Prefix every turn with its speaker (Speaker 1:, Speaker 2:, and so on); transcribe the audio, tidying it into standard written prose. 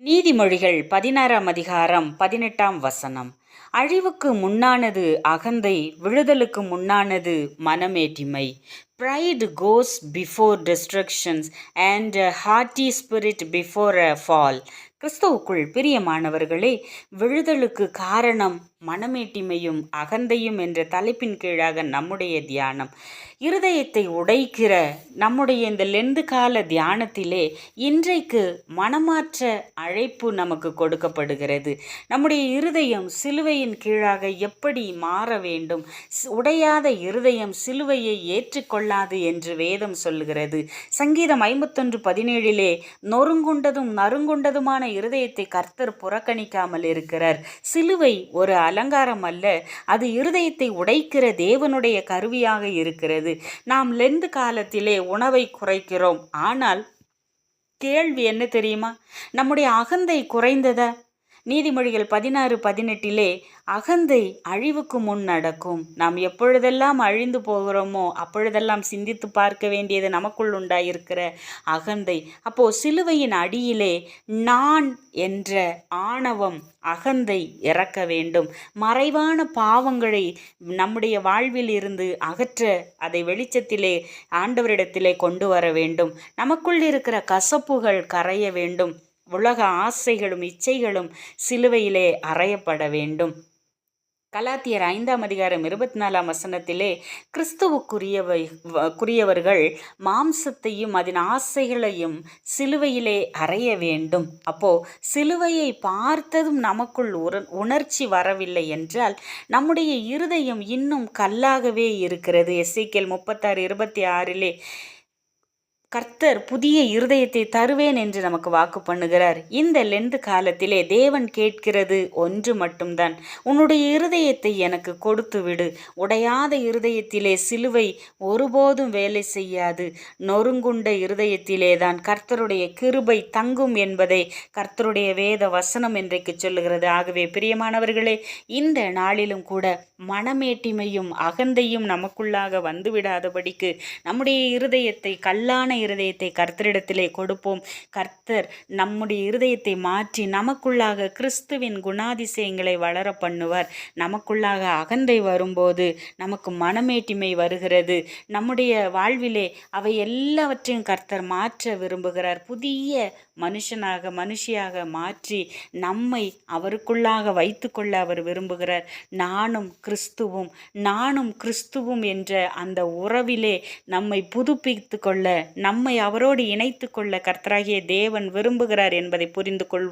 Speaker 1: நீதிமொழிகள் 16ஆம் அதிகாரம் 18ஆம் வசனம். அழிவுக்கு முன்னானது அகந்தை, விழுதலுக்கு முன்னானது மனமேட்டிமை. Pride goes before destructions and a haughty spirit before a fall. கிறிஸ்துவுக்குள் பிரியமானவர்களே, விழுதலுக்கு காரணம் மனமேட்டிமையும் அகந்தையும் என்ற தலைப்பின் கீழாக நம்முடைய தியானம். இருதயத்தை உடைக்கிற நம்முடைய இந்த லெந்து கால தியானத்திலே இன்றைக்கு மனமாற்ற அழைப்பு நமக்கு கொடுக்கப்படுகிறது. நம்முடைய இருதயம் சிலுவையின் கீழாக எப்படி மாற வேண்டும்? உடையாத இருதயம் சிலுவையை ஏற்றுக்கொள்ளாது என்று வேதம் சொல்லுகிறது. சங்கீதம் 51:17 நொறுங்குண்டதும் நறுங்குண்டதுமான இருதயத்தை கர்த்தர் புறக்கணிக்காமல் இருக்கிறார். சிலுவை ஒரு அலங்காரம் அல்ல, அது இருதயத்தை உடைக்கிற தேவனுடைய கருவியாக இருக்கிறது. நாம் லெந்து காலத்திலே உணவை குறைக்கிறோம். ஆனால் கேள்வி என்ன தெரியுமா? நம்முடைய அகந்தை குறைந்ததா? நீதிமொழிகள் 16:18 அகந்தை அழிவுக்கு முன் நடக்கும். நாம் எப்பொழுதெல்லாம் அழிந்து போகிறோமோ அப்பொழுதெல்லாம் சிந்தித்து பார்க்க வேண்டியது நமக்குள் உண்டாயிருக்கிற அகந்தை. அப்போ சிலுவையின் அடியிலே நான் என்ற ஆணவம், அகந்தை இறக்க வேண்டும். மறைவான பாவங்களை நம்முடைய வாழ்வில் இருந்து அகற்ற அதை வெளிச்சத்திலே ஆண்டவரிடத்திலே கொண்டு வர வேண்டும். நமக்குள் இருக்கிற கசப்புகள் கரைய வேண்டும். உலக ஆசைகளும் இச்சைகளும் சிலுவையிலே அறையப்பட வேண்டும். கலாத்தியர் 5ஆம் அதிகாரம் 24ஆம் வசனத்திலே கிறிஸ்துவுக்குரியவர்கள் மாம்சத்தையும் அதன் ஆசைகளையும் சிலுவையிலே அறைய வேண்டும். அப்போ சிலுவையை பார்த்ததும் நமக்குள் உணர்ச்சி வரவில்லை என்றால் நம்முடைய இருதயம் இன்னும் கல்லாகவே இருக்கிறது. எசேக்கியேல் 36:26 கர்த்தர் புதிய இருதயத்தை தருவேன் என்று நமக்கு வாக்கு பண்ணுகிறார். இந்த லெந்து காலத்திலே தேவன் கேட்கிறது ஒன்று மட்டும்தான், உன்னுடைய இருதயத்தை எனக்கு கொடுத்து விடு. உடையாத இருதயத்திலே சிலுவை ஒருபோதும் வேலை செய்யாது. நொறுங்குண்ட இருதயத்திலே தான் கர்த்தருடைய கிருபை தங்கும் என்பதை கர்த்தருடைய வேத வசனம் இன்றைக்கு சொல்லுகிறது. ஆகவே பிரியமானவர்களே, இந்த நாளிலும் கூட மனமேட்டிமையும் அகந்தையும் நமக்குள்ளாக வந்துவிடாதபடிக்கு நம்முடைய இருதயத்தை, கல்லான இருதயத்தை கர்த்தரிடத்திலே கொடுப்போம். கர்த்தர் நம்முடைய இருதயத்தை மாற்றி நமக்குள்ளாக கிறிஸ்துவின் குணாதிசயங்களை வளர பண்ணுவார். நமக்குள்ளாக அகந்தை வரும்போது நமக்கு மனமேட்டிமை வருகிறது. நம்முடைய வாழ்விலே அவை எல்லாவற்றையும் கர்த்தர் மாற்ற விரும்புகிறார். புதிய மனுஷியாக மாற்றி நம்மை அவருக்குள்ளாக வைத்துக்கொள்ள அவர் விரும்புகிறார். நானும் கிறிஸ்துவும் என்ற அந்த உறவிலே நம்மை புதுப்பித்து கொள்ள, நம்மை அவரோடு இணைத்து கொள்ள கர்த்தராகிய தேவன் விரும்புகிறார் என்பதை புரிந்து கொள்வோம்.